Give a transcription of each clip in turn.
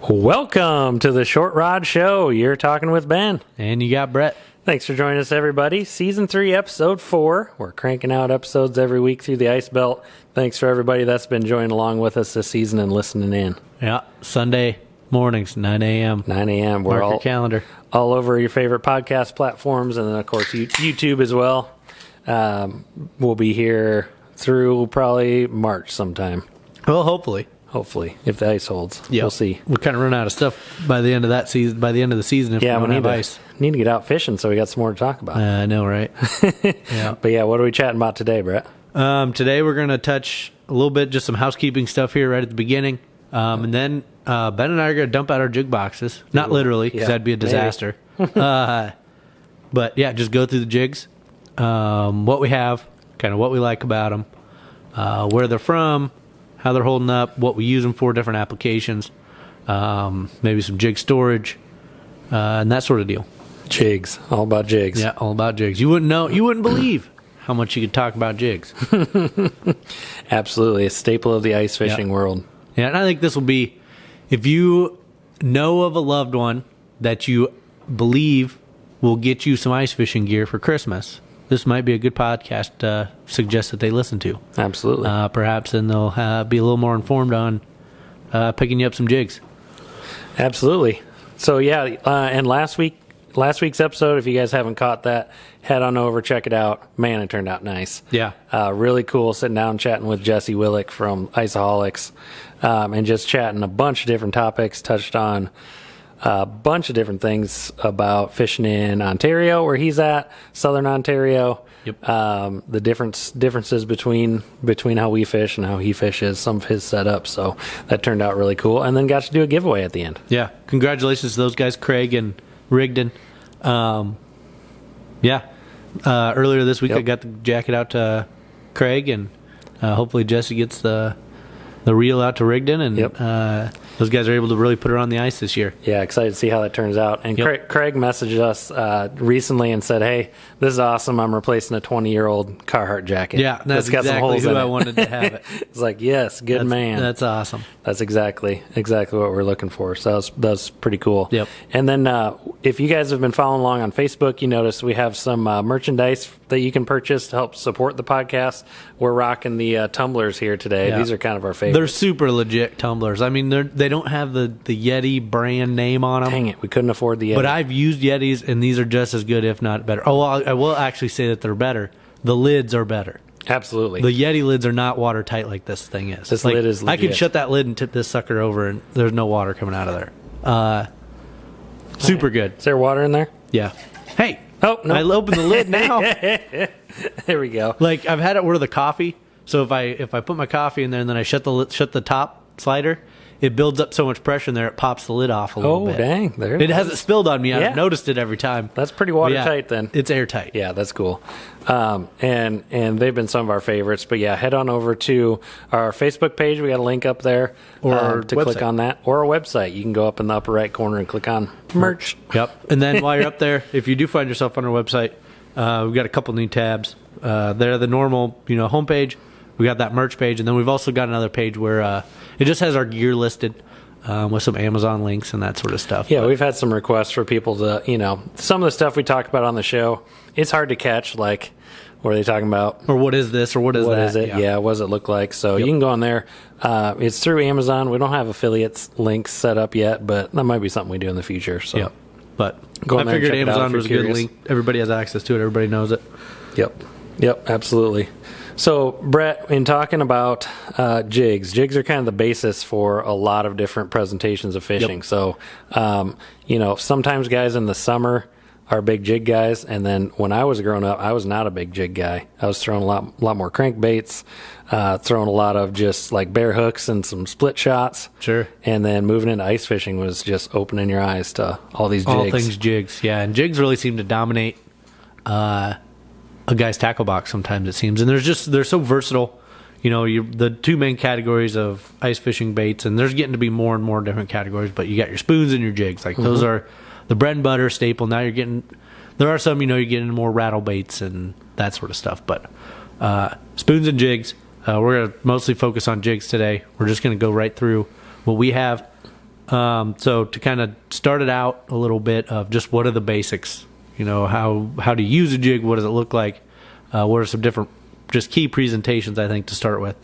Welcome to the Short Rod Show. You're talking with Ben. And you got Brett. Thanks for joining us, everybody. Season 3, Episode 4. We're cranking out episodes every week through the Ice Belt. Thanks for everybody that's been joining along with us this season and listening in. Yeah, Sunday mornings, 9 a.m. 9 a.m. We're Mark your calendar. All over your favorite podcast platforms, and then, of course, YouTube as well. We'll be here through probably March sometime. Well, hopefully, if the ice holds. Yep. We'll see. We'll kind of run out of stuff by the end of that season. By the end of the season, if we don't have ice. Need to get out fishing, so we got some more to talk about. I know, right? Yeah. But yeah, what are we chatting about today, Brett? Today we're going to touch a little bit, just some housekeeping stuff here right at the beginning, and then Ben and I are going to dump out our jig boxes. Not literally, because that'd be a disaster. But yeah, just go through the jigs, what we have, kind of what we like about them, where they're from, how they're holding up, what we use them for, different applications, maybe some jig storage, and that sort of deal. Jigs, all about jigs. Yeah, all about jigs. You wouldn't believe how much you could talk about jigs. Absolutely, a staple of the ice fishing world. Yeah, and I think this will be, if you know of a loved one that you believe will get you some ice fishing gear for Christmas, this might be a good podcast to suggest that they listen to. Absolutely. Perhaps then they'll be a little more informed on picking you up some jigs. Absolutely. So yeah, and last week's episode, if you guys haven't caught that, head on over, check it out. Man, it turned out nice. Yeah. Really cool sitting down chatting with Jesse Willick from Iceaholics, and just chatting a bunch of different topics, touched on a bunch of different things about fishing in Ontario, where he's at, Southern Ontario. Yep. The differences between how we fish and how he fishes, some of his setup. So that turned out really cool. And then got to do a giveaway at the end. Yeah. Congratulations to those guys, Craig and Rigdon. Earlier this week I got the jacket out to Craig, and hopefully Jesse gets the reel out to Rigdon, and those guys are able to really put her on the ice this year. Yeah, excited to see how that turns out. And Craig messaged us recently and said, "Hey, this is awesome. I'm replacing a 20-year-old Carhartt jacket." Yeah, that's got exactly some holes who I wanted to have it. It's like, yes, good man. That's awesome. That's exactly what we're looking for. So that's pretty cool. Yep. And then if you guys have been following along on Facebook, you notice we have some merchandise that you can purchase to help support the podcast. We're rocking the tumblers here today. Yeah. These are kind of our favorites. They're super legit tumblers. I mean, they don't have the Yeti brand name on them. Dang it, we couldn't afford the Yeti. But I've used Yetis, and these are just as good, if not better. Oh, well, I will actually say that they're better. The lids are better. Absolutely. The Yeti lids are not watertight like this thing is. This lid is legit. I could shut that lid and tip this sucker over, and there's no water coming out of there. Super good. Is there water in there? Yeah. Hey. Oh, no. I opened the lid now. There we go. Like, I've had it where the coffee, so if I put my coffee in there and then I shut the top slider, it builds up so much pressure in there, it pops the lid off a little bit. Oh, dang. There it hasn't spilled on me. I've noticed it every time. That's pretty watertight then. It's airtight. Yeah, that's cool. And they've been some of our favorites. But yeah, head on over to our Facebook page. We got a link up there or to click on that. Or our website. You can go up in the upper right corner and click on merch. Yep. And then while you're up there, if you do find yourself on our website, we've got a couple new tabs. They're the normal, homepage. We got that merch page, and then we've also got another page where it just has our gear listed with some Amazon links and that sort of stuff. Yeah, we've had some requests for people to, some of the stuff we talk about on the show, it's hard to catch, like, what are they talking about? Or what is this, or what is that? What is it? Yeah, what does it look like? So you can go on there. It's through Amazon. We don't have affiliates links set up yet, but that might be something we do in the future. So. Yep. But I figured Amazon was a good link. Everybody has access to it. Everybody knows it. Yep, absolutely. So, Brett, in talking about jigs are kind of the basis for a lot of different presentations of fishing. Yep. So, sometimes guys in the summer are big jig guys, and then when I was growing up, I was not a big jig guy. I was throwing a lot more crankbaits, throwing a lot of just like bare hooks and some split shots. Sure. And then moving into ice fishing was just opening your eyes to all these jigs. All things jigs, yeah. And jigs really seem to dominate a guy's tackle box sometimes, it seems. And they're so versatile. The two main categories of ice fishing baits, and there's getting to be more and more different categories, but you got your spoons and your jigs. Like those are the bread and butter staple. Now there are some, you're getting into more rattle baits and that sort of stuff. But spoons and jigs, we're going to mostly focus on jigs today. We're just going to go right through what we have. So to kind of start it out a little bit of just what are the basics, how do you use a jig? What does it look like? What are some different just key presentations, I think, to start with?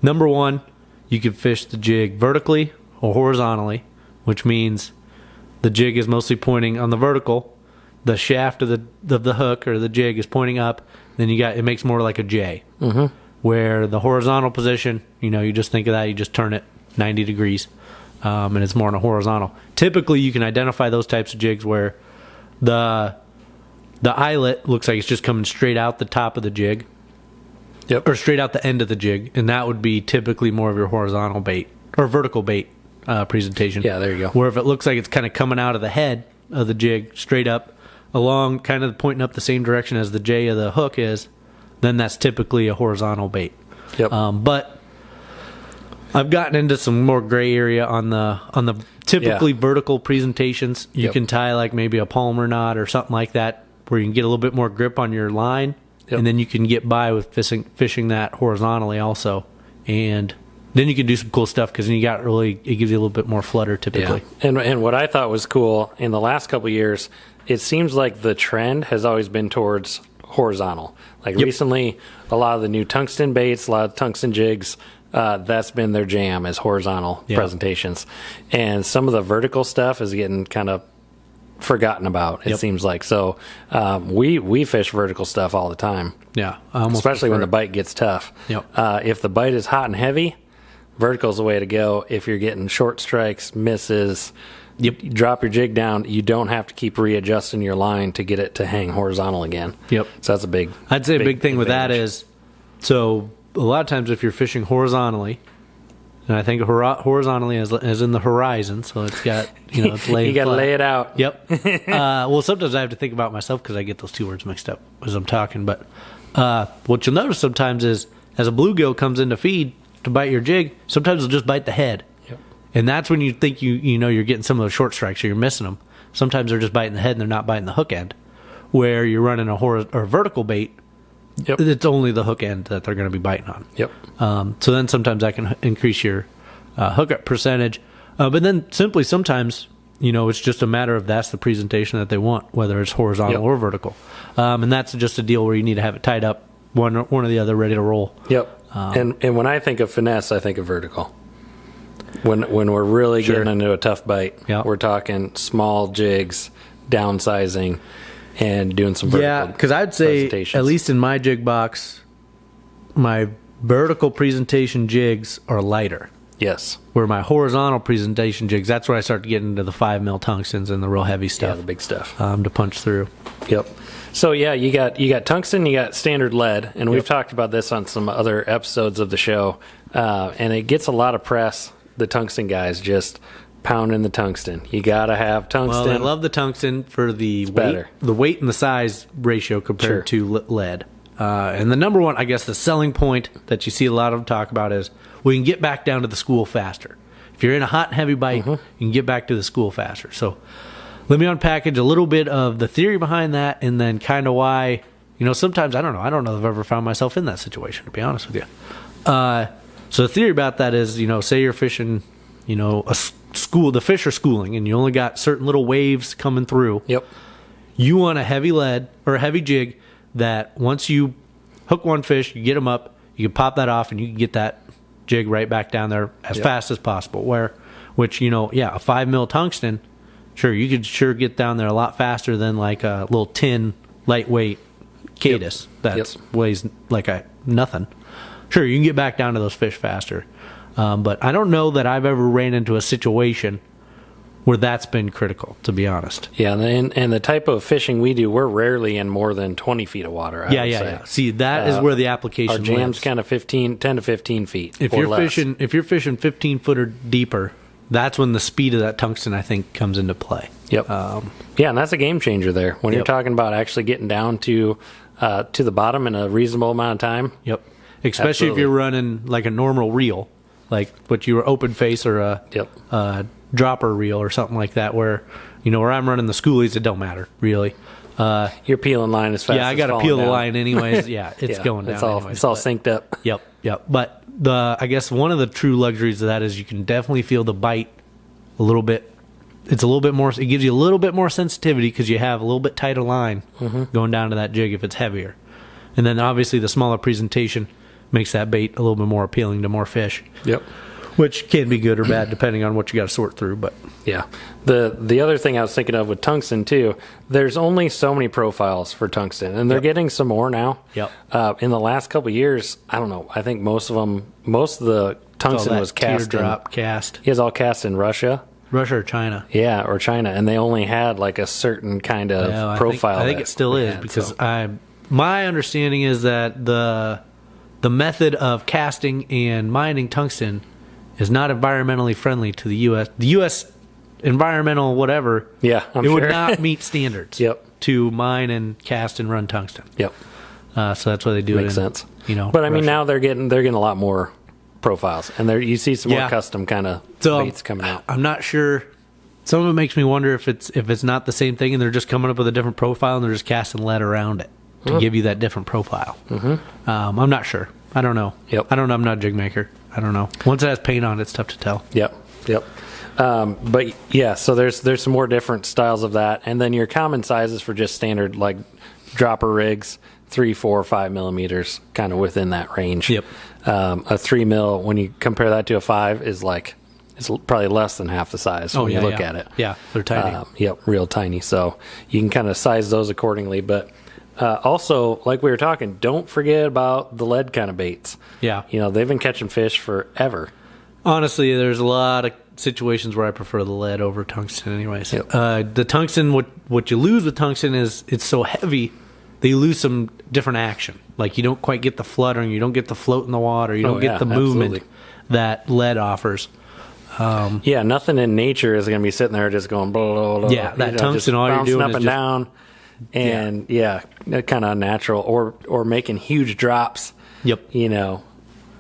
Number one, you can fish the jig vertically or horizontally, which means the jig is mostly pointing on the vertical. The shaft of the hook or the jig is pointing up. Then it makes more like a J. Where the horizontal position, you just think of that, you just turn it 90 degrees. And it's more on a horizontal. Typically, you can identify those types of jigs where the eyelet looks like it's just coming straight out the top of the jig, or straight out the end of the jig, and that would be typically more of your horizontal bait or vertical bait presentation. Yeah, there you go. Where if it looks like it's kind of coming out of the head of the jig straight up along, kind of pointing up the same direction as the J of the hook is, then that's typically a horizontal bait. But I've gotten into some more gray area on the typically vertical presentations. You can tie like maybe a Palmer knot or something like that, where you can get a little bit more grip on your line, and then you can get by with fishing that horizontally also, and then you can do some cool stuff because then it gives you a little bit more flutter typically. And what I thought was cool in the last couple of years, it seems like the trend has always been towards horizontal. Like recently, a lot of the new tungsten baits, a lot of tungsten jigs. That's been their jam, is horizontal presentations. And some of the vertical stuff is getting kind of forgotten about, it seems like. So we fish vertical stuff all the time. Especially when the bite gets tough. If the bite is hot and heavy, vertical's the way to go. If you're getting short strikes, misses, you drop your jig down, you don't have to keep readjusting your line to get it to hang horizontal again. So that's a big I'd say a big thing with that is, so a lot of times if you're fishing horizontally, and I think horizontally as in the horizon, so it's got, it's laying you got to lay it out. Well, sometimes I have to think about myself because I get those two words mixed up as I'm talking. But what you'll notice sometimes is as a bluegill comes in to feed to bite your jig, sometimes it'll just bite the head. And that's when you think you're getting some of those short strikes or you're missing them. Sometimes they're just biting the head and they're not biting the hook end. Where you're running a vertical bait, it's only the hook end that they're going to be biting on. So then sometimes that can increase your hookup percentage. But then simply sometimes, it's just a matter of that's the presentation that they want, whether it's horizontal or vertical. And that's just a deal where you need to have it tied up, one or the other, ready to roll. And when I think of finesse, I think of vertical. When we're really getting into a tough bite, we're talking small jigs, downsizing, and doing some vertical because I'd say, at least in my jig box, my vertical presentation jigs are lighter. Where my horizontal presentation jigs, that's where I start to get into the 5 mil tungstens and the real heavy stuff. The big stuff. To punch through. So you got tungsten, you got standard lead, and we've talked about this on some other episodes of the show, and it gets a lot of press. The tungsten guys just pounding the tungsten. You gotta have tungsten. Well, I love the tungsten for the weight and the size ratio compared to lead. And the number one, I guess, the selling point that you see a lot of them talk about is we can get back down to the school faster. If you're in a hot and heavy bite, you can get back to the school faster. So let me unpackage a little bit of the theory behind that, and then kind of why. Sometimes I don't know if I've ever found myself in that situation, to be honest with you. So the theory about that is, say you're fishing, the fish are schooling, and you only got certain little waves coming through. You want a heavy lead or a heavy jig that once you hook one fish, you get them up, you can pop that off, and you can get that jig right back down there as fast as possible. A 5 mil tungsten, you could get down there a lot faster than like a little tin lightweight Cadis that weighs like nothing. You can get back down to those fish faster. But I don't know that I've ever ran into a situation where that's been critical, to be honest. And the type of fishing we do, we're rarely in more than 20 feet of water, I would say. See, that is where the application lives. Our jam's kind of 10 to 15 feet if you're fishing 15 foot or deeper, that's when the speed of that tungsten, I think, comes into play. And that's a game changer there. When you're talking about actually getting down to the bottom in a reasonable amount of time. Especially if you're running like a normal reel, like what you were open face or a dropper reel or something like that, where I'm running the schoolies, it don't matter really. You're peeling line as fast. I got to peel the line anyways. It's going down. It's all synced up. But I guess one of the true luxuries of that is you can definitely feel the bite a little bit. It's a little bit more. It gives you a little bit more sensitivity because you have a little bit tighter line going down to that jig if it's heavier, and then obviously the smaller presentation makes that bait a little bit more appealing to more fish. Yep. Which can be good or bad depending on what you got to sort through. But yeah, the other thing I was thinking of with tungsten too, there's only so many profiles for tungsten, and they're getting some more now. Yep. In the last couple of years, I don't know. I think most of the tungsten was cast teardrop cast. He was all cast in Russia. Russia or China? Yeah, or China, and they only had like a certain kind of profile. I think it still is because my understanding is that the method of casting and mining tungsten is not environmentally friendly to the U.S. The U.S. environmental whatever. Yeah, it would not meet standards. Yep. To mine and cast and run tungsten. Yep. So that's why they do it. Makes sense. But I mean, now they're getting a lot more profiles, and you see some more custom kind of baits coming out. I'm not sure. Some of it makes me wonder if it's not the same thing, and they're just coming up with a different profile, and they're just casting lead around it to give you that different profile. I'm not sure. I don't know. Yep. I don't know. I'm not a jig maker. I don't know. Once it has paint on it, it's tough to tell. Yep. But yeah, so there's some more different styles of that, and then your common sizes for just standard like dropper rigs, 3, 4, 5 millimeters, kind of within that range. Yep. A 3 mil, when you compare that to a 5, is like it's probably less than half the size when you look at it. Yeah, they're tiny. Yep, real tiny. So you can kind of size those accordingly, but. Also, like we were talking, don't forget about the lead kind of baits. Yeah. They've been catching fish forever. Honestly, there's a lot of situations where I prefer the lead over tungsten anyways. Yep. The tungsten, what you lose with tungsten is it's so heavy that you lose some different action. Like you don't quite get the fluttering, you don't get the float in the water, you don't get the movement that lead offers. Nothing in nature is going to be sitting there just going blah, blah, blah. Yeah, that tungsten, all you're doing up is and down. And kind of unnatural, or making huge drops. Yep.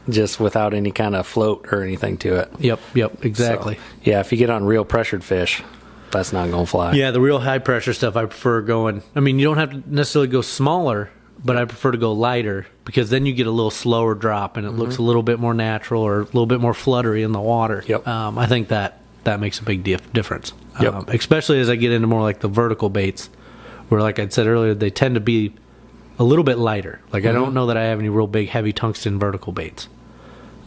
Just without any kind of float or anything to it. Yep, exactly. So, if you get on real pressured fish, that's not going to fly. Yeah, the real high pressure stuff I prefer going. I mean, you don't have to necessarily go smaller, but I prefer to go lighter because then you get a little slower drop and it looks a little bit more natural or a little bit more fluttery in the water. Yep. I think that makes a big difference. Yep. Especially as I get into more like the vertical baits. Where, like I said earlier, they tend to be a little bit lighter. Like, I don't know that I have any real big, heavy tungsten vertical baits.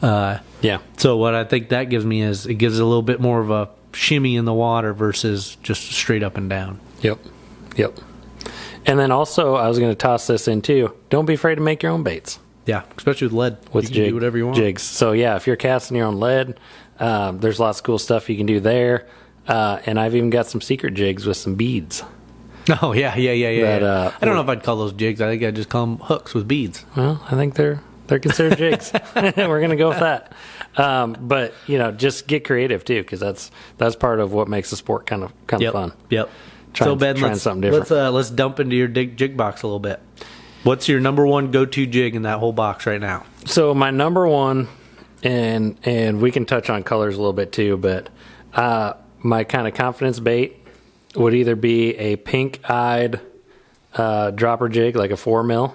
So what I think that gives me is it gives it a little bit more of a shimmy in the water versus just straight up and down. Yep. And then also, I was going to toss this in too. Don't be afraid to make your own baits. Yeah, especially with lead. With you can do whatever you want. Jigs. So, if you're casting your own lead, there's lots of cool stuff you can do there. And I've even got some secret jigs with some beads. Oh, yeah. I don't know if I'd call those jigs. I think I'd just call them hooks with beads. Well, I think they're considered jigs. We're going to go with that. But, just get creative, too, because that's part of what makes the sport kind of fun. Yep. Trying something different. Let's dump into your jig box a little bit. What's your number one go-to jig in that whole box right now? So my number one, and we can touch on colors a little bit, too, but my kind of confidence bait would either be a pink-eyed dropper jig, like a 4 mil.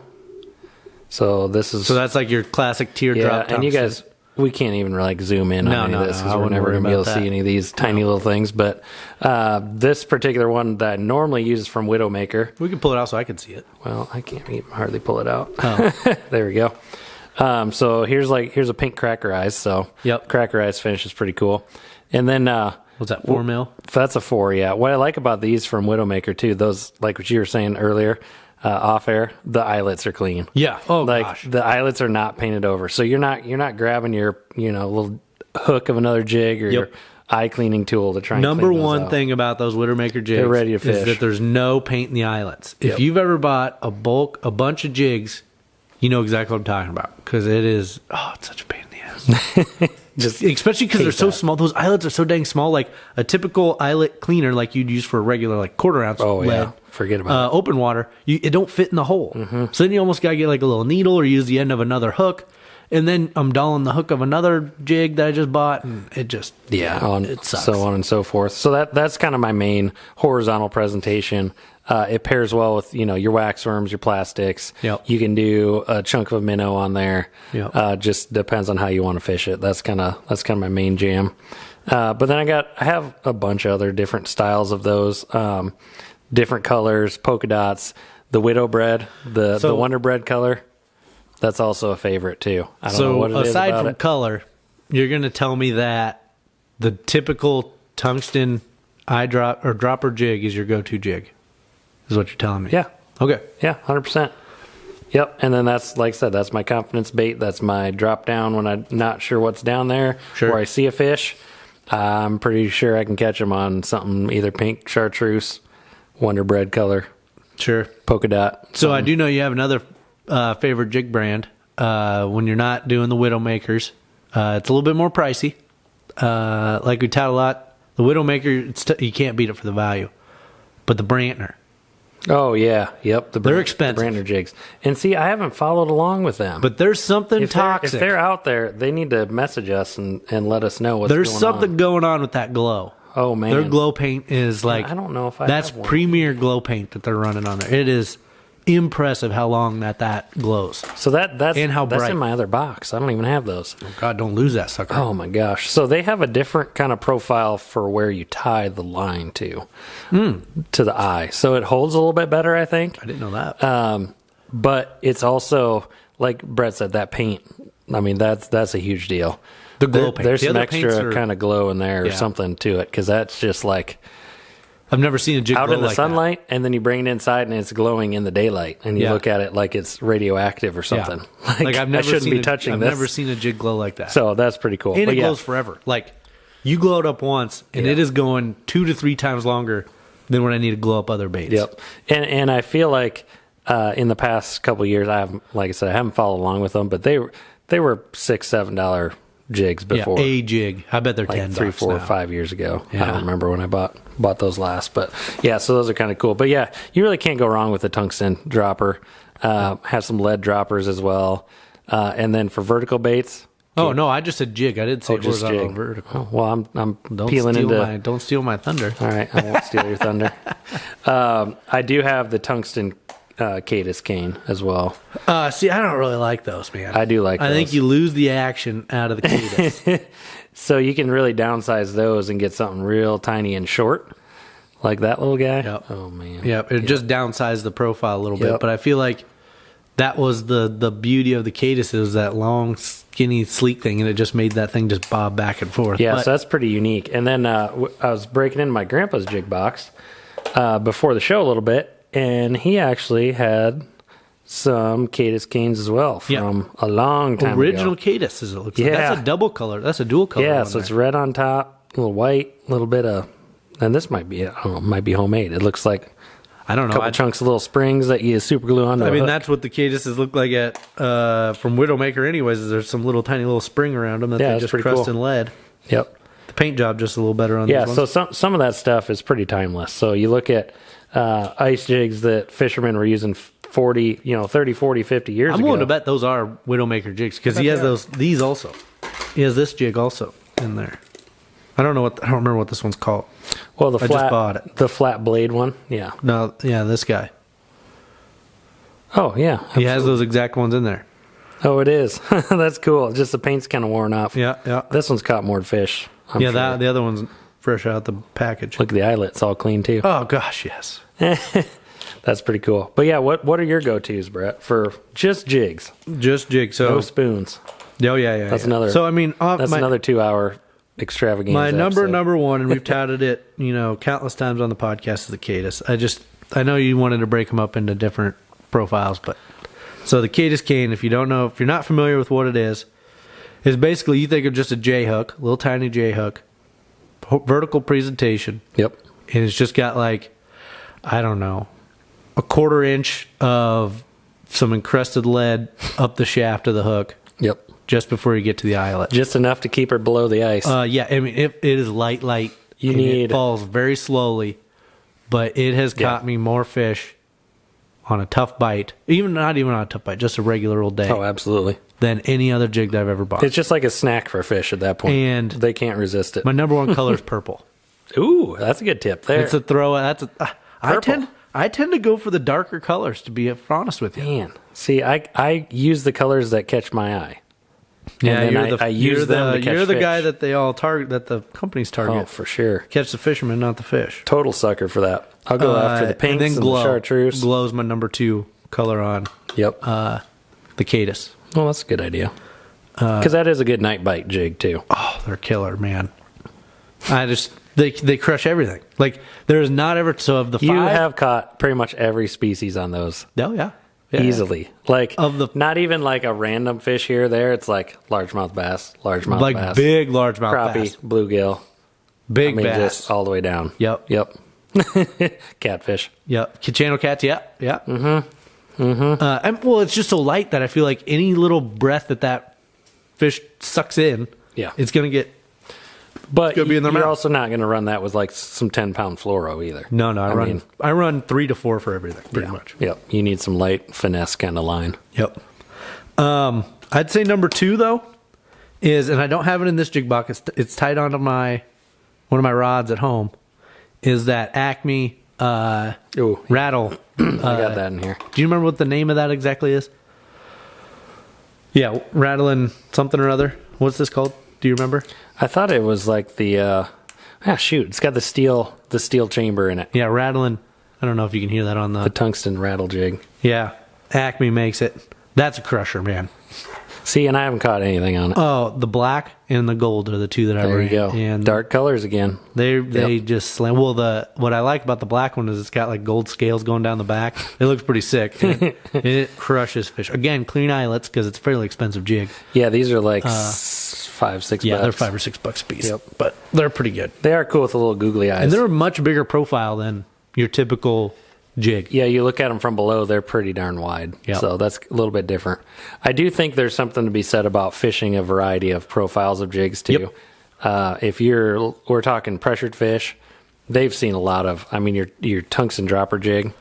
So that's like your classic teardrop. Yeah, and you guys, we can't even zoom in on any of this because we're never going to be able to see any of these tiny little things. But this particular one that I normally use is from Widowmaker. We can pull it out so I can see it. Well, I can't even hardly pull it out. Oh. There we go. So here's a pink cracker eyes. So cracker eyes finish is pretty cool. And then what's that, 4 mil? That's a 4, yeah. What I like about these from Widowmaker too, those, like what you were saying earlier, off air, the eyelets are clean. Yeah. Oh, gosh. The eyelets are not painted over, so you're not grabbing your little hook of another jig or your eye cleaning tool to try. And Number clean those one out. thing about those Widowmaker jigs, they're ready to fish, is that there's no paint in the eyelets. If you've ever bought a bunch of jigs, you know exactly what I'm talking about because it's such a pain in the ass. Especially because they're so small. Those eyelets are so dang small. Like a typical eyelet cleaner, like you'd use for a regular quarter ounce lead. Forget about it. Open water, it don't fit in the hole. So then you almost gotta get like a little needle or use the end of another hook. And then I'm dolling the hook of another jig that I just bought, and it just it sucks. So on and so forth. So that's kind of my main horizontal presentation. It pairs well with your wax worms, your plastics. Yep. You can do a chunk of a minnow on there. Yep. Just depends on how you want to fish it. That's kind of my main jam. But then I have a bunch of other different styles of those, different colors, polka dots, the widow bread, the Wonder Bread color. That's also a favorite too. I don't know what it is aside about from it. color, you're going to tell me that the typical tungsten eye drop or dropper jig is your go-to jig, is what you're telling me. Yeah. Okay. Yeah, 100%. Yep. And then that's, like I said, that's my confidence bait. That's my drop down when I'm not sure what's down there. Sure. Or I see a fish. I'm pretty sure I can catch them on something either pink chartreuse, Wonder Bread color, Sure. polka dot. So I do know you have another favorite jig brand when you're not doing the Widowmakers. It's a little bit more pricey. Like we tout a lot, the Widowmaker, you can't beat it for the value. But the Brantner. Oh, yeah. Yep. They're expensive. The Brandner jigs. And see, I haven't followed along with them. But there's something toxic. If they're out there, they need to message us and let us know what's going on. There's something going on with that glow. Oh, man. Their glow paint is like... I don't know if I that's have one. premier glow paint that they're running on there. It is impressive how long that glows. So that's And how that's bright. in my other box. I don't even have those. Oh, God, don't lose that sucker. Oh my gosh. So they have a different kind of profile for where you tie the line to the eye. So it holds a little bit better, I think. I didn't know that. But it's also, like Brett said, that paint. I mean, that's a huge deal. The glow paint. There's The some other paints extra are- kind of glow in there or Yeah. something to it, because that's just like I've never seen a jig out glow in the like sunlight, and then you bring it inside and it's glowing in the daylight, and you Yeah. look at it like it's radioactive or that. Yeah. something. Like I've never I shouldn't seen be touching I've this. never seen a jig glow like that. So that's pretty cool. And But it glows forever. Like you glow it up once, and it is going 2 to 3 times longer than when I need to glow up other baits. Yep. And I feel like in the past couple of years, I haven't, like I said, I haven't followed along with them, but they were $6-7 jigs before. Yeah, a jig. I bet they're like $10 3, 4, now. 5 years ago. Yeah. I don't remember when I bought those last, but yeah, so those are kind of cool. But yeah, you really can't go wrong with a tungsten dropper. Have some lead droppers as well. And then for vertical baits. Oh no, I just said jig. I didn't say just horizontal or jig. vertical. Oh, well, I'm Don't peeling steal into. don't steal my thunder. All right, I won't steal your thunder. I do have the tungsten Cadis cane as well. See, I don't really like those, man. I do like I those. think you lose the action out of the Cadis. So you can really downsize those and get something real tiny and short, like that little guy. Yep. Oh man. Yep, it just downsized the profile a little Yep. bit, but I feel like that was the beauty of the Cadis, is that long, skinny, sleek thing, and it just made that thing just bob back and forth. Yeah, But- so that's pretty unique. And then I was breaking into my grandpa's jig box before the show a little bit, and he actually had some Cadis canes as well from a long time original ago. Cadis, as it looks like. Yeah. That's a double color. That's a dual color. Yeah, one so it's there. red on top, a little white, a little bit of, and this might be, I don't know, might be homemade. It looks like I don't a know. couple chunks of little springs that you super glue onto. I a mean, hook. that's what the Cadises look like at from Widowmaker. Anyways, is there's some little tiny little spring around them that Yeah, they that's just pretty crust cool. in lead. Yep. The paint job just a little better on Yeah, these so ones. some of that stuff is pretty timeless. So you look at ice jigs that fishermen were using 30, 40, 50 years I'm ago. willing to bet those are Widowmaker jigs because he has these also. He has this jig also in there. I don't remember what this one's called. Well, I just bought it. The flat blade one. Yeah. No, yeah, this guy. Oh, yeah. He has those exact ones in there. Oh, it is. That's cool. Just the paint's kind of worn off. Yeah, yeah. This one's caught more fish. I'm Yeah, sure. the other one's fresh out the package. Look at the eyelet's all clean too. Oh gosh, yes. That's pretty cool. But yeah, what are your go-tos, Brett, for just jigs? Just jig. So No spoons. oh yeah. That's yeah. another. So I mean, That's my, another 2-hour extravaganza. My episode. number one, and we've touted it, countless times on the podcast, is the Cadis. I know you wanted to break them up into different profiles, but so the Cadis cane, if you're not familiar with what it is basically you think of just a J hook, little tiny J hook, vertical presentation. Yep. And it's just got like, I don't know, a 1/4 inch of some encrusted lead up the shaft of the hook. Yep. Just before you get to the eyelet. Just enough to keep her below the ice. Yeah, I mean, it is light. You and need- it falls very slowly, but it has caught me more fish on a tough bite, not even on a tough bite, just a regular old day, Oh, absolutely. than any other jig that I've ever bought. It's just like a snack for fish at that point. And they can't resist it. My number one color is purple. Ooh, that's a good tip there. It's a throw. I Purple. tend to go for the darker colors, to be honest with you. Man, see, I use the colors that catch my eye. Yeah, and then I use them to catch You're the fish. guy that they all target, that the companies target. Oh, for sure. Catch the fisherman, not the fish. Total sucker for that. I'll go after the pinks and the chartreuse. Glow's my number 2 color on. Yep. The Cadis. Well, that's a good idea. Because that is a good night bite jig, too. Oh, they're killer, man. They crush everything. Like, there's not ever, so of the 5. You have caught pretty much every species on those. Oh, yeah. Easily. Like, of the, not even like a random fish here or there. It's like largemouth bass, largemouth like bass. big largemouth crappie, bass. bluegill. Big I mean, bass. just all the way down. Yep. Catfish. Yep. Channel cats, yeah. And, well, it's just so light that I feel like any little breath that fish sucks in, it's going to get... But be in their you're mouth. also not going to run that with like some 10-pound fluoro either. No, I run 3 to 4 for everything, pretty much. Yep. You need some light finesse kind of line. Yep. I'd say number 2 though is, and I don't have it in this jig box. It's tied onto one of my rods at home. Is that Acme rattle? I got that in here. Do you remember what the name of that exactly is? Yeah, rattling something or other. What's this called? Do you remember? I thought it was like the it's got the steel chamber in it. Yeah, rattling. I don't know if you can hear that on The tungsten rattle jig. Yeah, Acme makes it. That's a crusher, man. See, and I haven't caught anything on it. Oh, the black and the gold are the 2 that I There bring. you go. And dark colors again. They just slam. Well, what I like about the black one is it's got like gold scales going down the back. It looks pretty sick. And it crushes fish. Again, clean eyelets because it's a fairly expensive jig. Yeah, these are like $5-6. Yeah, they're $5 or $6 a piece. Yep. But they're pretty good. They are cool with the little googly eyes. And they're a much bigger profile than your typical jig. Yeah, you look at them from below, they're pretty darn wide. Yep. So that's a little bit different. I do think there's something to be said about fishing a variety of profiles of jigs too. Yep. If we're talking pressured fish, they've seen a lot of, I mean, your tungsten dropper jig.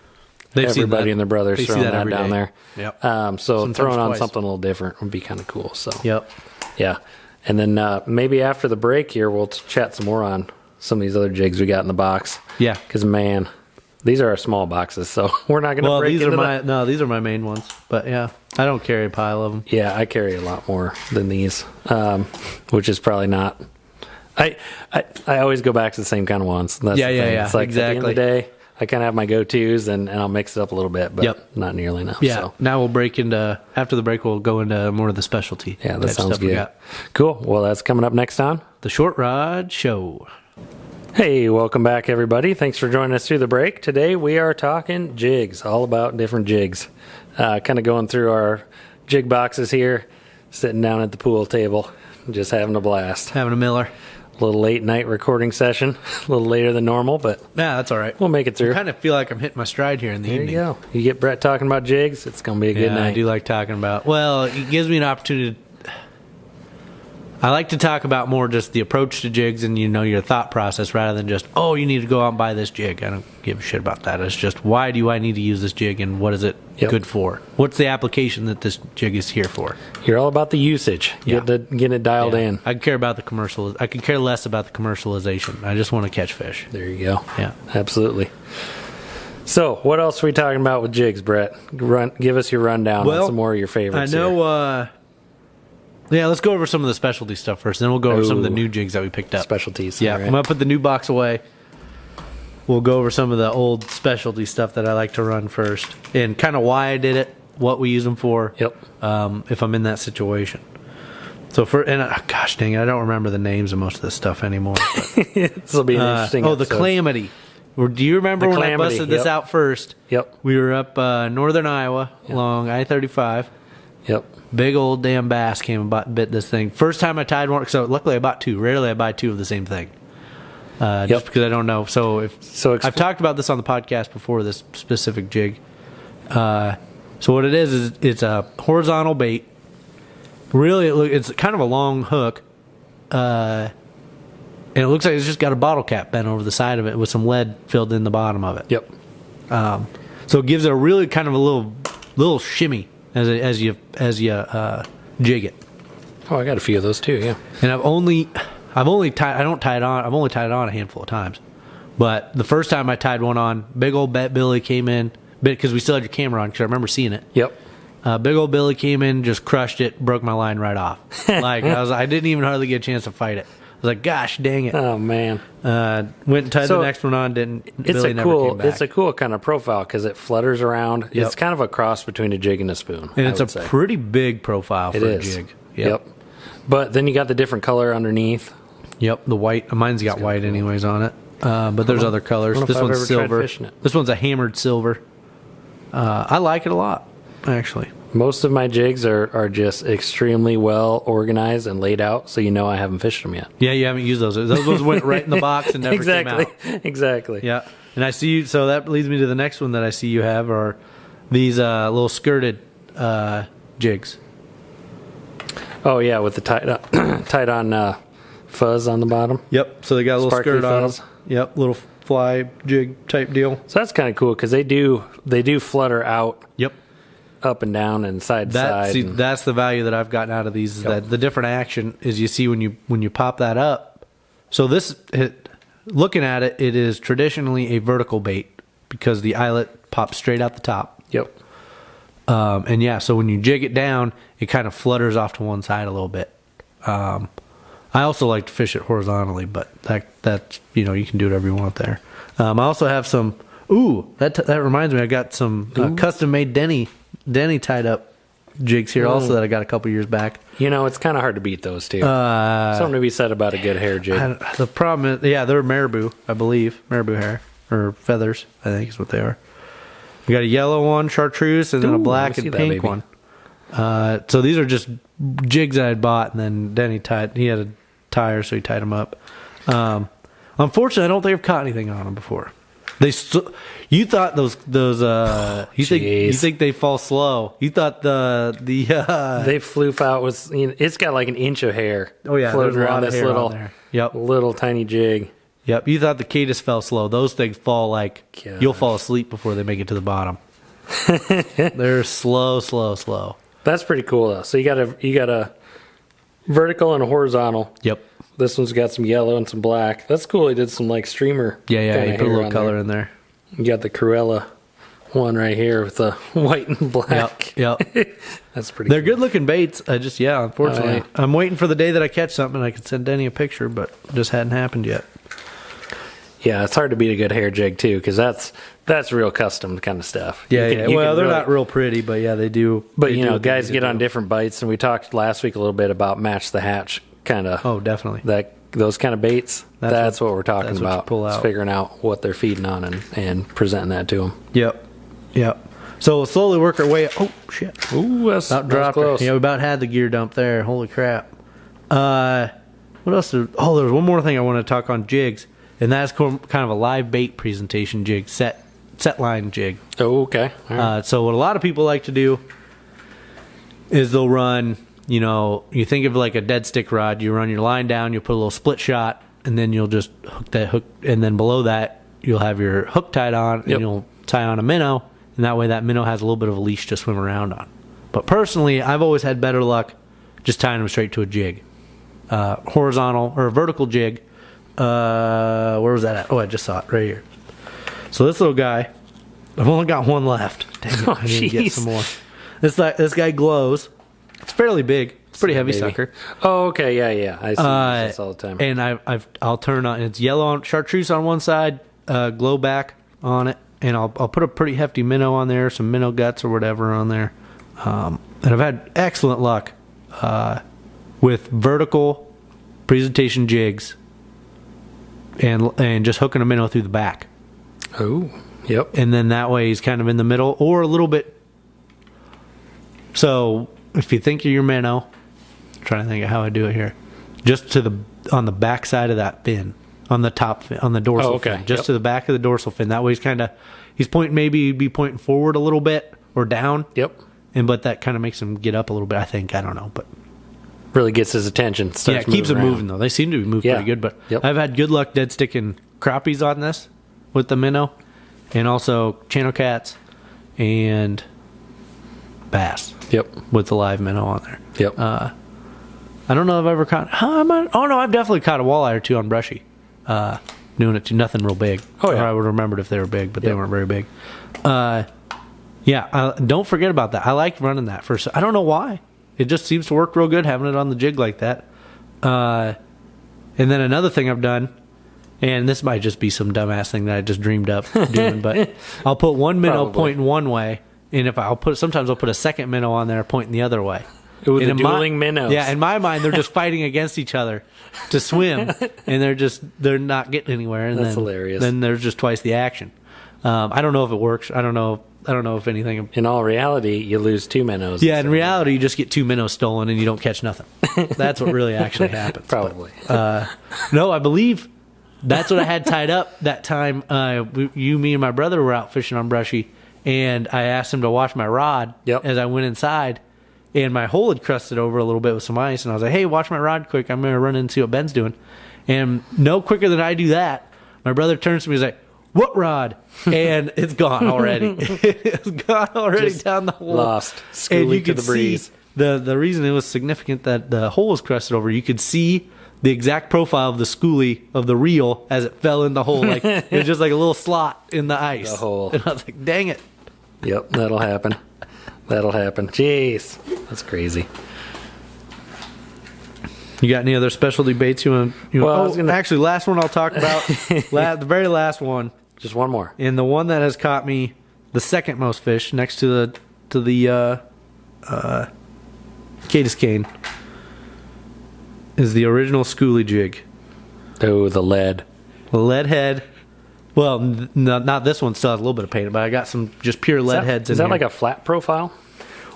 Everybody and their brothers throwing that down there. Yep. So Sometimes throwing on twice. something a little different would be kind of cool. So Yep. yeah. And then maybe after the break here, we'll chat some more on some of these other jigs we got in the box. Yeah. Because, man, these are our small boxes, so we're not going to break into that. No, these are my main ones. But yeah, I don't carry a pile of them. Yeah, I carry a lot more than these, which is probably not. I always go back to the same kind of ones. That's the thing. It's like exactly. at the end of the day, I kind of have my go-tos, and I'll mix it up a little bit, but not nearly enough. Yeah. So. Now we'll break into, after the break, we'll go into more of the specialty. Yeah, that type sounds stuff we good. got. Cool. Well, that's coming up next on The Short Rod Show. Hey, welcome back, everybody. Thanks for joining us through the break. Today we are talking jigs, all about different jigs. Kind of going through our jig boxes here, sitting down at the pool table, just having a blast. Having a Miller. A little late night recording session, a little later than normal, but Yeah, that's all right. we'll make it through. I kind of feel like I'm hitting my stride here in the There evening. you go. You get Brett talking about jigs, it's going to be a good Yeah, night. I do like talking about. Well, it gives me an opportunity. I like to talk about more just the approach to jigs and your thought process rather than just, oh, you need to go out and buy this jig. I don't give a shit about that. It's just, why do I need to use this jig and what is it good for? What's the application that this jig is here for? You're all about the usage. Getting it dialed in. I care about the commercial. I could care less about the commercialization. I just want to catch fish. There you go. Yeah. Absolutely. So, what else are we talking about with jigs, Brett? Give us your rundown on some more of your favorites. I know. Yeah, let's go over some of the specialty stuff first. Then we'll go over some of the new jigs that we picked up. Specialties. Yeah, right. I'm going to put the new box away. We'll go over some of the old specialty stuff that I like to run first. And kind of why I did it, what we use them for. Yep. If I'm in that situation. So gosh dang it, I don't remember the names of most of this stuff anymore. This will be an interesting the episode. Calamity. Do you remember when I Calamity, busted this out first? Yep. We were up northern Iowa along I-35. Yep. Big old damn bass came and bit this thing. First time I tied one, so luckily I bought two. Rarely I buy two of the same thing. Just because I don't know. So I've talked about this on the podcast before, this specific jig. So what it is it's a horizontal bait. Really, it's kind of a long hook. And it looks like it's just got a bottle cap bent over the side of it with some lead filled in the bottom of it. Yep. So it gives it a really kind of a little shimmy as you jig it. Oh, I got a few of those too. Yeah. And I've only tied. I don't tie it on. I've only tied it on a handful of times. But the first time I tied one on, big old Bet Billy came in, because we still had your camera on, because I remember seeing it. Yep. Big old Billy came in, just crushed it, broke my line right off. Like I didn't even hardly get a chance to fight it. I was like, gosh, dang it! Oh man! Went and tied the next one on. Billy never came back. It's a cool kind of profile because it flutters around. Yep. It's kind of a cross between a jig and a spoon, and it's a pretty big profile for a jig. Yep. But then you got the different color underneath. Yep, the white. Mine's got white anyways on it. But there's other colors. This one's silver. This one's a hammered silver. I like it a lot, actually. Most of my jigs are just extremely well organized and laid out, so you know I haven't fished them yet. Yeah, you haven't used those. Those ones went right in the box and never came out. Exactly. Yeah, and I see you. So that leads me to the next one that I see you have are these little skirted jigs. Oh yeah, with the tied on fuzz on the bottom. Yep. So they got a little Sparkly skirt on fuzz. them. Yep, little fly jig type deal. So that's kind of cool because they do flutter out. Yep. Up and down and side to side. See, that's the value that I've gotten out of these. Is that the different action is you see when you pop that up. So looking at it, it is traditionally a vertical bait because the eyelet pops straight out the top. Yep. And yeah, so when you jig it down, it kind of flutters off to one side a little bit. I also like to fish it horizontally, but that's you can do whatever you want there. I also have some. That reminds me, I got some custom made Denny tied up jigs here also that I got a couple years back. It's kind of hard to beat those two. Something to be said about a good hair jig. The problem is, they're marabou, I believe. Marabou hair. Or feathers, I think is what they are. We got a yellow one, chartreuse, and then a black and pink one. So these are just jigs I had bought, and then Denny he had a tire, so he tied them up. Unfortunately, I don't think I've caught anything on them before. You thought those you think they fall slow. You thought they flew out with it's got like an inch of hair. Oh yeah, floating around this little tiny jig. Yep, you thought the Cadis fell slow. Those things fall like you'll fall asleep before they make it to the bottom. They're slow. That's pretty cool though. So you got a vertical and a horizontal. Yep. This one's got some yellow and some black. That's cool. He did some like streamer. Yeah. He put a little color in there. You got the Cruella one right here with the white and black. Yep. That's pretty. They're good looking baits. Unfortunately, I'm waiting for the day that I catch something and I can send Denny a picture, but it just hadn't happened yet. Yeah, it's hard to beat a good hair jig too, because that's real custom kind of stuff. Yeah. Well, they're not real pretty, but yeah, they do. But guys get on different bites, and we talked last week a little bit about match the hatch kind of. Oh, definitely. Those kind of baits. That's what we're talking about. Pull out. It's figuring out what they're feeding on and presenting that to them. Yep. So we'll slowly work our way. Oh shit! Ooh, that's close. Yeah, we about had the gear dump there. Holy crap! What else? There's one more thing I want to talk on jigs, and that's kind of a live bait presentation jig, set line jig. Oh, okay. All right. So what a lot of people like to do is they'll run. You think of like a dead stick rod. You run your line down. You put a little split shot, and then you'll just hook that hook, and then below that you'll have your hook tied on, and you'll tie on a minnow, and that way that minnow has a little bit of a leash to swim around on. But personally, I've always had better luck just tying them straight to a jig, horizontal or a vertical jig. Where was that at? Oh, I just saw it right here. So this little guy, I've only got one left. Dang it, I need to get some more. This guy glows. It's fairly big. It's a pretty heavy sucker. Oh, okay, yeah. I see this all the time. And I'll turn on. It's yellow on chartreuse on one side, glow back on it, and I'll put a pretty hefty minnow on there, some minnow guts or whatever on there. And I've had excellent luck with vertical presentation jigs and just hooking a minnow through the back. Oh, yep. And then that way he's kind of in the middle or a little bit. So if you think of your minnow, I'm trying to think of how I do it here, just on the back side of that fin, on the top fin, on the dorsal fin, just to the back of the dorsal fin. That way he's pointing, maybe be pointing forward a little bit or down. Yep. But that kind of makes him get up a little bit, I think. I don't know, but really gets his attention. It keeps him moving though. They seem to be moving pretty good. But I've had good luck dead sticking crappies on this with the minnow, and also channel cats and bass. Yep. With the live minnow on there. Yep. I don't know if I've ever caught. I've definitely caught a walleye or two on brushy. Doing it to nothing real big. Oh yeah. Or I would have remembered if they were big, but they weren't very big. Yeah, don't forget about that. I like running that first. I don't know why. It just seems to work real good having it on the jig like that. And then another thing I've done, and this might just be some dumbass thing that I just dreamed up doing, but I'll put one minnow pointing one way, and sometimes I'll put a second minnow on there pointing the other way. Ooh, the dueling minnows. Yeah, in my mind, they're just fighting against each other to swim, and they're not getting anywhere. And That's hilarious. Then there's just twice the action. I don't know if it works. I don't know if anything. In all reality, you lose 2 minnows. Yeah, in reality, you just get 2 minnows stolen and you don't catch nothing. That's what really actually happens. Probably. But, no, I believe that's what I had tied up that time. Me, and my brother were out fishing on Brushy, and I asked him to wash my rod as I went inside, and my hole had crusted over a little bit with some ice, and I was like, hey, wash my rod quick. I'm going to run in and see what Ben's doing. And no quicker than I do that, my brother turns to me and he's like, what rod? And it's gone already. It's gone already just down the hole. Lost. Skully to the breeze. The reason it was significant that the hole was crusted over, you could see the exact profile of the schoolie of the reel as it fell in the hole. Like it was just like a little slot in the ice. The hole. And I was like, dang it. Yep, that'll happen. That'll happen. Jeez. That's crazy. You got any other specialty baits you want? Actually, last one I'll talk about. The very last one. Just one more. And the one that has caught me the second most fish next to the Cadis cane is the original Skully Jig. Oh, the lead. The lead head. Well, not this one. Still has a little bit of paint, but I got some just pure lead heads in here. Is that like a flat profile?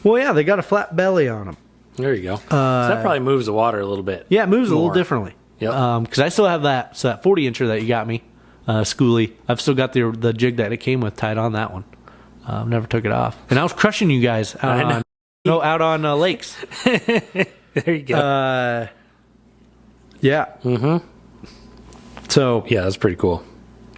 Well, yeah, they got a flat belly on them. There you go. So that probably moves the water a little bit. Yeah, it moves a little differently. Yep. Because I still have that 40-incher that you got me, Skully. I've still got the jig that it came with tied on that one. Never took it off. And I was crushing you guys out on lakes. There you go. Yeah. Mm-hmm. So yeah, that's pretty cool.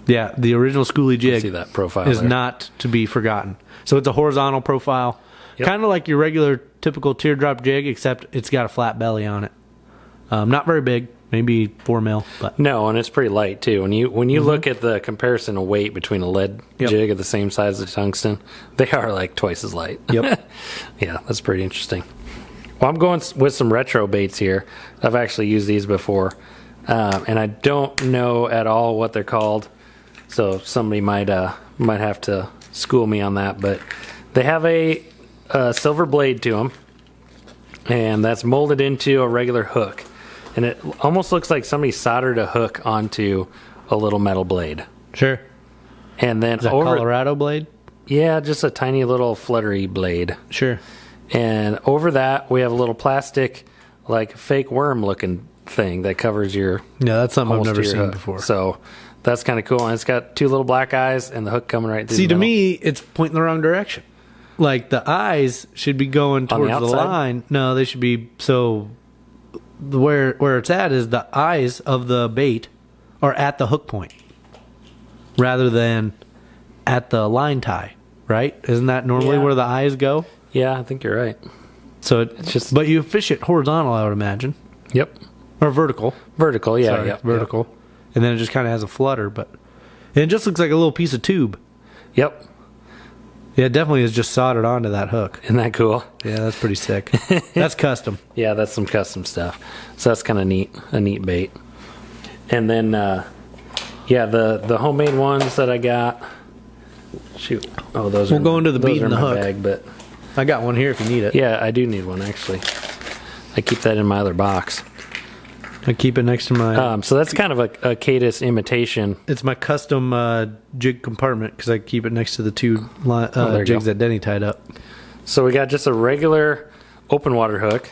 Yeah, the original Skully Jig see that profile is there. not to be forgotten. So it's a horizontal profile, kind of like your regular typical teardrop jig, except it's got a flat belly on it. Not very big, maybe 4 mil, but no, and it's pretty light too. When you look at the comparison of weight between a lead jig of the same size as a tungsten, they are like twice as light. Yep. Yeah, that's pretty interesting. Well, I'm going with some retro baits here. I've actually used these before, and I don't know at all what they're called. So somebody might have to school me on that, but they have a silver blade to them, and that's molded into a regular hook, and it almost looks like somebody soldered a hook onto a little metal blade. Sure. And then is that Colorado blade? Yeah, just a tiny little fluttery blade. Sure. And over that we have a little plastic, like fake worm looking thing that covers your. Yeah, that's something I've never seen before. So. That's kind of cool. And it's got 2 little black eyes and the hook coming right through the middle. To me, it's pointing the wrong direction. Like, the eyes should be going towards the line. No, they should be... So, where it's at is the eyes of the bait are at the hook point rather than at the line tie, right? Isn't that normally where the eyes go? Yeah, I think you're right. So, it's just... But you fish it horizontal, I would imagine. Yep. Or vertical. Vertical, yeah. Sorry, vertical. Yep. And then it just kind of has a flutter, but it just looks like a little piece of tube. Yep. Yeah, it definitely is just soldered onto that hook. Isn't that cool? Yeah, that's pretty sick. That's custom. Yeah, that's some custom stuff. So that's kind of neat, a neat bait. And then, the homemade ones that I got. Shoot. Oh, those we'll go into the beat and the hook. Bag, but I got one here if you need it. Yeah, I do need one, actually. I keep that in my other box. I keep it next to my... so that's kind of a Cadis imitation. It's my custom jig compartment because I keep it next to the 2 jigs that Denny tied up. So we got just a regular open water hook.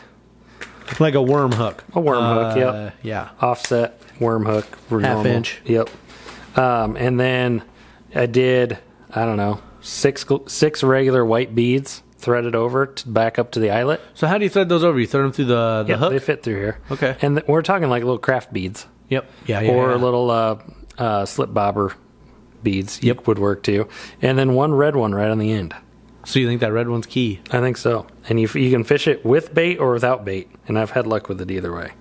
Like a worm hook. A worm hook, yep. Yeah. Offset worm hook. For half normal. inch. Yep. And then I did, I don't know, 6 regular white beads threaded over to back up to the eyelet. So how do you thread those over? You thread them through the hook? They fit through here. Okay. And we're talking like little craft beads. Yep. Yeah. Or little slip bobber beads. Yep. Would work too. And then 1 red one right on the end. So you think that red one's key? I think so. And you can fish it with bait or without bait. And I've had luck with it either way.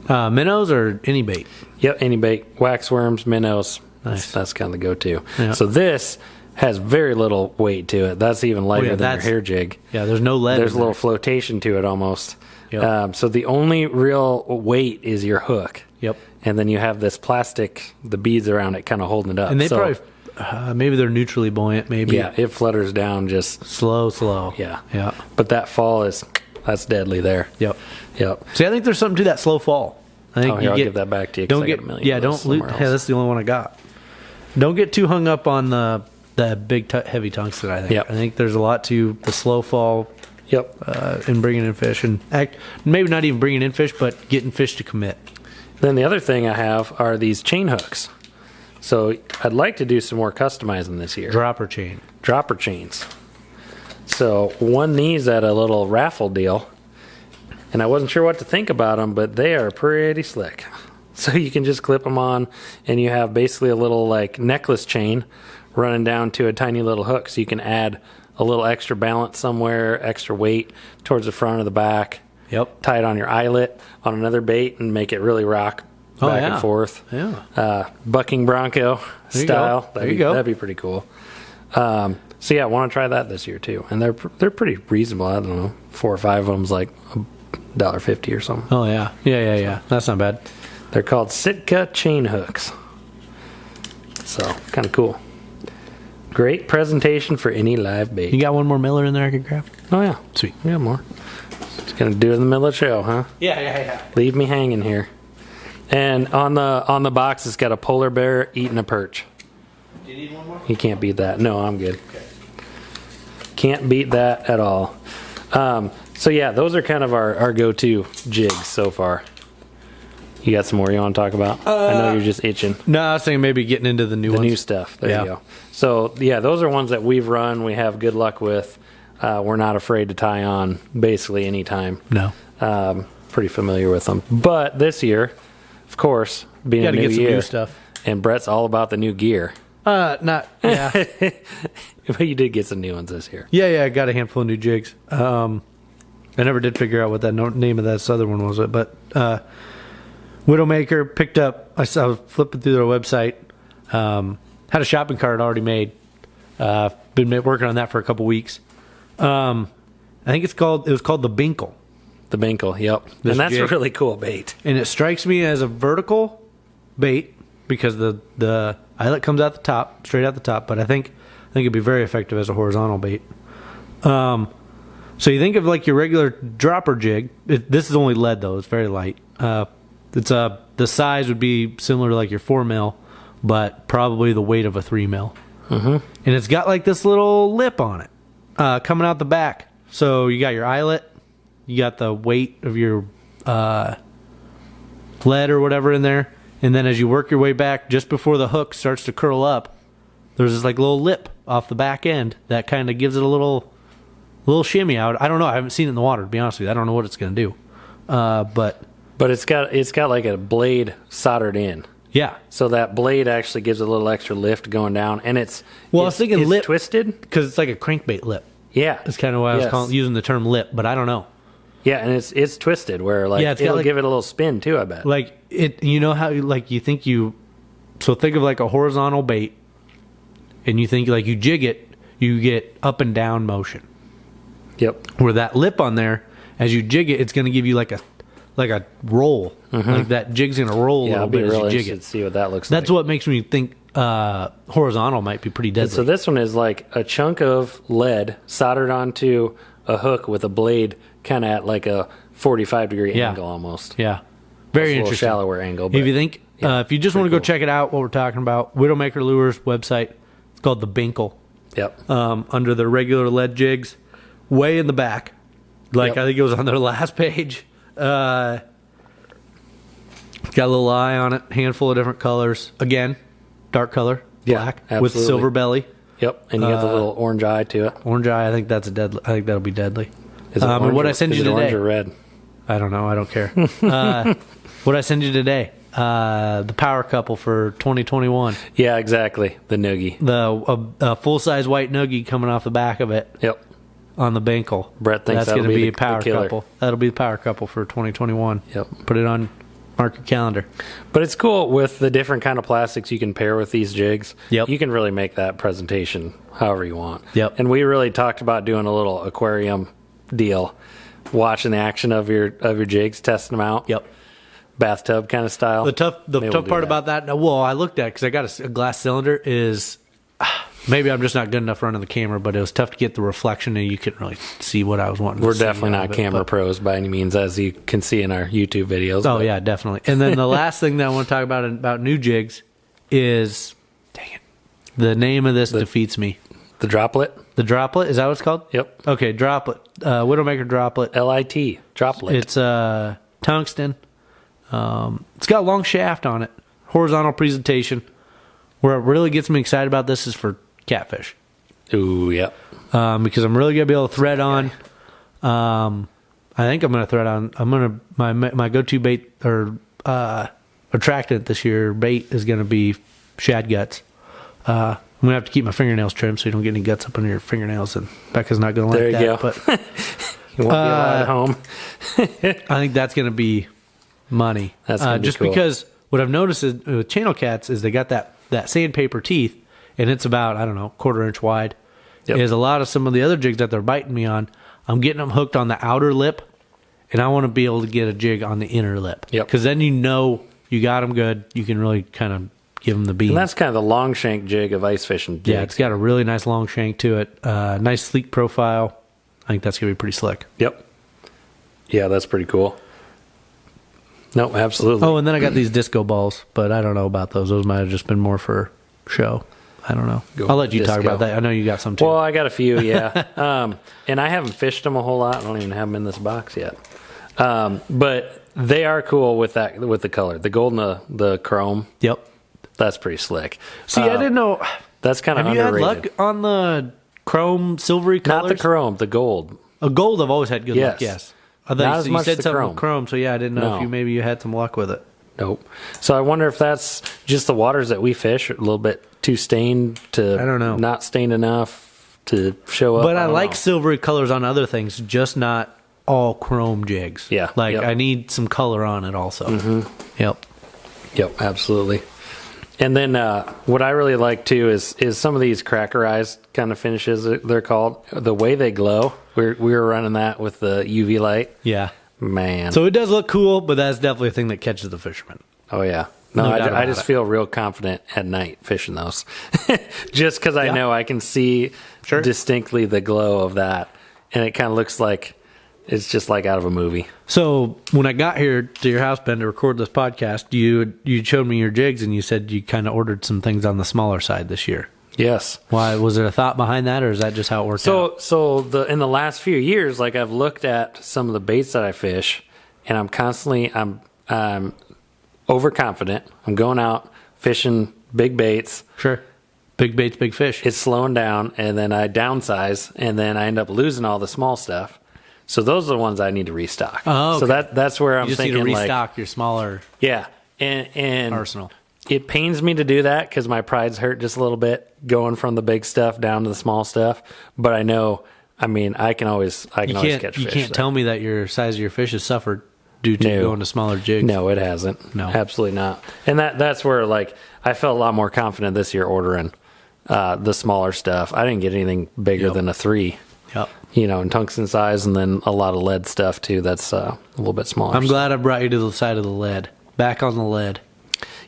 Minnows or any bait? Yep, any bait. Wax worms, minnows. Nice. That's kind of the go-to. Yeah. So this has very little weight to it. That's even lighter than your hair jig. Yeah, there's no lead. There's a little flotation to it almost. Yep. So the only real weight is your hook. Yep. And then you have this plastic, the beads around it kind of holding it up. And they probably, maybe they're neutrally buoyant, maybe. Yeah, it flutters down just... Slow. Yeah. Yeah. But that fall that's deadly there. Yep. Yep. See, I think there's something to that slow fall. I think I'll give that back to you. Don't get a million. Yeah, don't lose. Yeah, that's the only one I got. Don't get too hung up on the big heavy tungsten. I think. Yep. I think there's a lot to the slow fall. Yep. In bringing in fish and maybe not even bringing in fish, but getting fish to commit. Then the other thing I have are these chain hooks. So I'd like to do some more customizing this year. Dropper chains. So won these at a little raffle deal, and I wasn't sure what to think about them, but they are pretty slick. So you can just clip them on, and you have basically a little like necklace chain running down to a tiny little hook, so you can add a little extra balance somewhere, extra weight towards the front or the back. Yep. Tie it on your eyelet on another bait and make it really rock back and forth. Yeah. Bucking Bronco style. That'd be pretty cool. So yeah, I want to try that this year too. And they're pretty reasonable. I don't know, 4 or 5 of them's like $1.50 or something. Oh yeah. Yeah. That's not bad. They're called Sitka chain hooks. So kind of cool. Great presentation for any live bait. You got one more Miller in there I could grab? Oh yeah. Sweet. We got more. Just gonna do it in the middle of the show, huh? Yeah. Leave me hanging here. And on the box, it's got a polar bear eating a perch. Do you need one more? You can't beat that. No, I'm good. Okay. Can't beat that at all. So yeah, those are kind of our go-to jigs so far. You got some more you want to talk about? I know you're just itching. No, I was thinking maybe getting into the new stuff. There you go. So yeah, those are ones that we've run. We have good luck with. We're not afraid to tie on basically any time. No. Pretty familiar with them. But this year, of course, being a new get year, some new stuff. And Brett's all about the new gear. Not. Yeah. But you did get some new ones this year. Yeah. I got a handful of new jigs. I never did figure out what that name of that other one was, but Widowmaker picked up. I was flipping through their website. Had a shopping cart already made. Been working on that for a couple weeks. I think it was called the Binkle. The Binkle, yep. And that's a really cool bait. And it strikes me as a vertical bait because the eyelet comes out the top, straight out the top. But I think it'd be very effective as a horizontal bait. So you think of like your regular dropper jig. This is only lead though; it's very light. The size would be similar to like your 4 mil, but probably the weight of a 3 mil. Mm-hmm. And it's got like this little lip on it coming out the back. So you got your eyelet, you got the weight of your lead or whatever in there, and then as you work your way back, just before the hook starts to curl up, there's this like little lip off the back end that kind of gives it a little shimmy out. I don't know. I haven't seen it in the water, to be honest with you. I don't know what it's going to do. But it's got like a blade soldered in. Yeah. So that blade actually gives a little extra lift going down, and I was thinking it's lip twisted because it's like a crankbait lip. Yeah, that's kind of why I was using the term lip, but I don't know. Yeah, and it's twisted where like it'll give it a little spin too. I bet. Like it, you know how like you think you, so think of like a horizontal bait, and you think like you jig it, you get up and down motion. Yep. Where that lip on there, as you jig it, it's going to give you like a roll. Mm-hmm. Like that jig's going to roll a little bit as you jig it. To see what that looks like. That's what makes me think horizontal might be pretty deadly. So this one is like a chunk of lead soldered onto a hook with a blade kind of at like a 45-degree angle almost. Yeah. Very interesting. A little shallower angle. But if you think, if you just want to go check it out, what we're talking about, Widowmaker Lures website, it's called the Binkle. Yep. Under the regular lead jigs, way in the back. I think it was on their last page. Got a little eye on it, handful of different colors. Again, dark color, black with silver belly. Yep, and you have the little orange eye to it. Orange eye, I think that's deadly. I think that'll be deadly. Is it orange, what I send you today? Orange or red? I don't know. I don't care. What I send you today? The power couple for 2021. Yeah, exactly. The noogie. The full size white noogie coming off the back of it. Yep. On the Binkle. Brett thinks that's going to be a the power killer. couple. That'll be the power couple for 2021. Yep. Put it on Mark your calendar. But it's cool with the different kind of plastics you can pair with these jigs. Yep. You can really make that presentation however you want. Yep. And we really talked about doing a little aquarium deal, watching the action of your jigs, testing them out. Yep. Bathtub kind of style. The tough part about that, well, I looked at it because I got a glass cylinder, is maybe I'm just not good enough running the camera, but it was tough to get the reflection and you couldn't really see what I was wanting We're to see. definitely not camera pros by any means, as you can see in our YouTube videos. Oh, yeah, definitely. And then the last thing that I want to talk about new jigs is, dang it, the name of this defeats me. The Droplet? The Droplet, is that what it's called? Yep. Okay, Droplet. Widowmaker Droplet. LIT, Droplet. It's tungsten. It's got a long shaft on it. Horizontal presentation. Where it really gets me excited about this is for catfish. Ooh, yep. Because I'm really going to be able to thread on. I think I'm going to thread on. My go-to bait or attractant this year, bait, is going to be shad guts. I'm going to have to keep my fingernails trimmed so you don't get any guts up under your fingernails, and Becca's not going to like that. There you go. But You won't be allowed at home. I think that's going to be money. That's gonna be just cool. because what I've noticed is with channel cats is they got that sandpaper teeth, and it's about, I don't know, 1/4 inch wide. Yep. Is a lot of some of the other jigs that they're biting me on, I'm getting them hooked on the outer lip, and I want to be able to get a jig on the inner lip. Yep. Because then you know you got them good. You can really kind of give them the beans. And that's kind of the long shank jig of ice fishing jigs. Yeah, it's got a really nice long shank to it. Nice sleek profile. I think that's going to be pretty slick. Yep. Yeah, that's pretty cool. No, absolutely. Oh, and then I got these disco balls, but I don't know about those. Those might have just been more for show. I don't know. I'll let you talk about that. I know you got some too. Well, I got a few, yeah. And I haven't fished them a whole lot. I don't even have them in this box yet. But they are cool with the color. The gold and the chrome. Yep. That's pretty slick. See, I didn't know. That's kind of Have you underrated. had luck on the chrome silvery colors? Not the chrome, the gold. A gold, I've always had good luck, yes. I Not thought as you much said the something chrome. with chrome, so yeah, I didn't know No. if you had some luck with it. Nope. So I wonder if that's just the waters that we fish are a little bit too stained to I don't know. Not stained enough to show up. But I don't like know. silvery colors on other things, just not all chrome jigs. Yeah, Like, yep. I need some color on it also. Mm-hmm. Yep. Yep, absolutely. And then what I really like too is some of these crackerized kind of finishes, they're called. The way they glow, we were running that with the UV light. Yeah. Man. So it does look cool, but that's definitely a thing that catches the fisherman. Oh, yeah. No, No doubt I about just it. feel real confident at night fishing those. Just because I know I can see distinctly the glow of that. And it kind of looks like it's just like out of a movie. So when I got here to your house, Ben, to record this podcast, you showed me your jigs and you said you kind of ordered some things on the smaller side this year. Yes. Why? Was there a thought behind that, or is that just how it worked out? So in the last few years, like I've looked at some of the baits that I fish, and I'm overconfident. I'm going out fishing big baits. Sure. Big baits, big fish. It's slowing down, and then I downsize, and then I end up losing all the small stuff. So those are the ones I need to restock. Oh, okay. So that's where I'm you just thinking, need to like, restock your smaller yeah, and arsenal. It pains me to do that because my pride's hurt just a little bit going from the big stuff down to the small stuff. But I know, I mean, I can always catch fish. You can't tell me that your size of your fish has suffered due to going to smaller jigs. No, it hasn't. No, absolutely not. And that's where, like, I felt a lot more confident this year ordering the smaller stuff. I didn't get anything bigger than a 3. Yep. You know, in tungsten size, and then a lot of lead stuff too. That's a little bit smaller. I'm glad I brought you to the side of the lead. Back on the lead.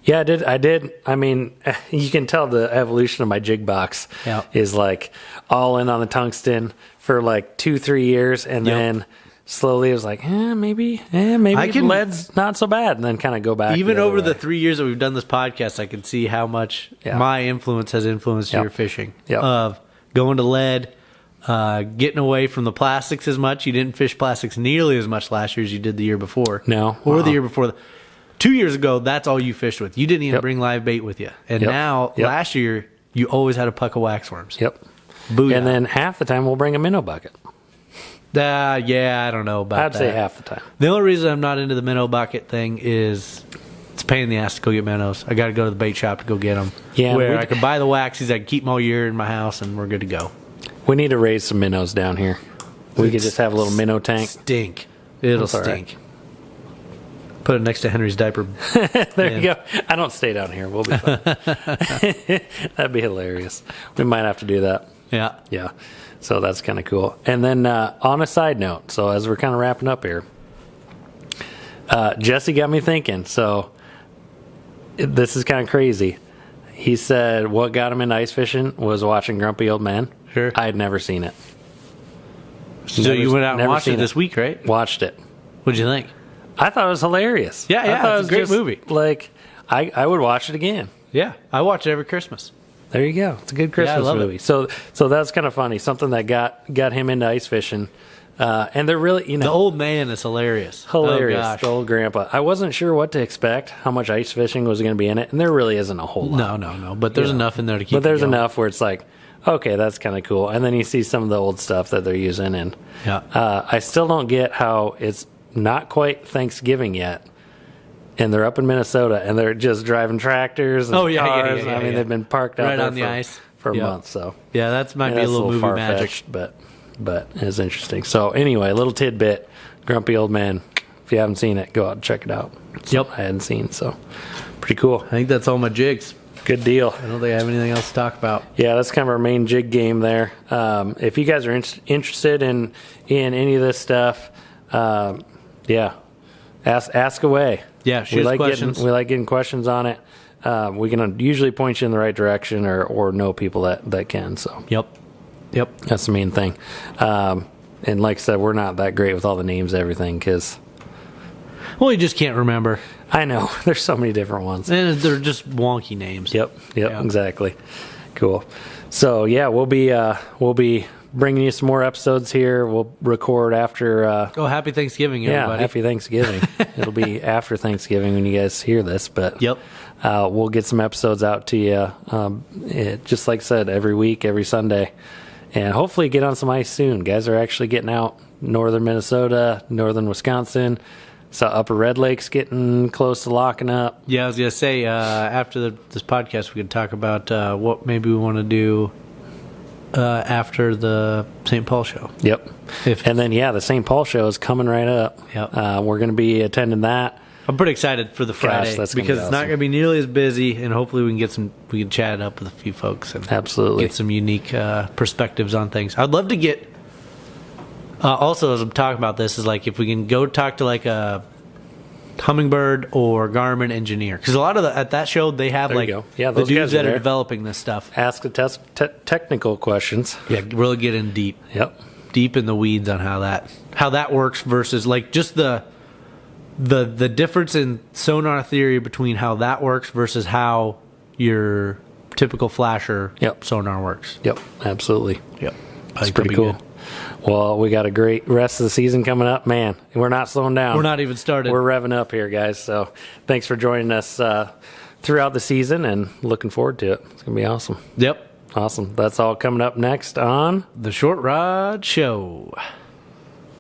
Yeah, I did. I mean, you can tell the evolution of my jig box is like all in on the tungsten for like 2-3 years, and then slowly it was like, maybe lead's not so bad, and then kind of go back. Even over the 3 years that we've done this podcast, I can see how much my influence has influenced your fishing. Of going to lead, getting away from the plastics as much. You didn't fish plastics nearly as much last year as you did the year before. No. Or the year before. 2 years ago, that's all you fished with. You didn't even bring live bait with you. And now, last year, you always had a puck of waxworms. Yep. Booyah. And then half the time we'll bring a minnow bucket. I don't know about that. I'd say half the time. The only reason I'm not into the minnow bucket thing is it's a pain in the ass to go get minnows. I got to go to the bait shop to go get them. Yeah, where I can buy the waxies, I can keep them all year in my house, and we're good to go. We need to raise some minnows down here. We could just have a little minnow tank. It'll That's all right. stink. Put it next to Henry's diaper. There you go. I don't stay down here. We'll be fine. That'd be hilarious. We might have to do that. Yeah. Yeah. So that's kind of cool. And then on a side note, so as we're kind of wrapping up here, Jesse got me thinking. So this is kind of crazy. He said what got him into ice fishing was watching Grumpy Old Men. Sure. I had never seen it. So you went out and watched it this week, right? Watched it. What'd you think? I thought it was hilarious. Yeah, I thought it's a great movie. Like, I would watch it again. Yeah, I watch it every Christmas. There you go. It's a good Christmas movie. So that's kind of funny. Something that got him into ice fishing. And they're really, the old man is hilarious. Hilarious. Oh, gosh. The old grandpa. I wasn't sure what to expect, how much ice fishing was going to be in it, and there really isn't a whole lot. No. But there's enough in there to keep. But there's going. enough where it's like, okay, that's kind of cool. And then you see some of the old stuff that they're using, and I still don't get how it's not quite Thanksgiving yet, and they're up in Minnesota, and they're just driving tractors and cars. I mean, they've been parked out right there on the ice for months. So yeah, that might be a little movie magic, but it's interesting. So anyway, a little tidbit: Grumpy Old Man. If you haven't seen it, go out and check it out. Yep, I hadn't seen, so pretty cool. I think that's all my jigs. Good deal. I don't think I have anything else to talk about. Yeah, that's kind of our main jig game there. If you guys are interested in any of this stuff, ask away. Yeah, shoot us questions. We like getting questions on it. We can usually point you in the right direction or know people that can. So Yep. That's the main thing. And like I said, we're not that great with all the names and everything because... Well, you just can't remember. I know. There's so many different ones. And they're just wonky names. Yep, exactly. Cool. So, yeah, we'll be bringing you some more episodes here. We'll record after... happy Thanksgiving, everybody. Yeah, happy Thanksgiving. It'll be after Thanksgiving when you guys hear this, but we'll get some episodes out to you, just like I said, every week, every Sunday. And hopefully get on some ice soon. Guys are actually getting out. Northern Minnesota, northern Wisconsin. So Upper Red Lake's getting close to locking up. Yeah, I was going to say, after this podcast, we could talk about what maybe we want to do after the St. Paul show. Yep. And then, the St. Paul show is coming right up. Yep. We're going to be attending that. I'm pretty excited for the Friday because it's not going to be nearly as busy, and hopefully we can chat it up with a few folks and get some unique perspectives on things. I'd love to get. Also, as I'm talking about this, is like if we can go talk to like a Hummingbird or Garmin engineer, because a lot of at that show they have the dudes that are developing this stuff. Ask the technical questions. Yeah, really get in deep. Yep, deep in the weeds on how that works versus like just the difference in sonar theory between how that works versus how your typical flasher sonar works. Yep, absolutely. Yep, that's pretty cool. Good. Well, we got a great rest of the season coming up. Man, we're not slowing down. We're not even started. We're revving up here, guys. So thanks for joining us throughout the season and looking forward to it. It's going to be awesome. Yep. Awesome. That's all coming up next on The Short Rod Show.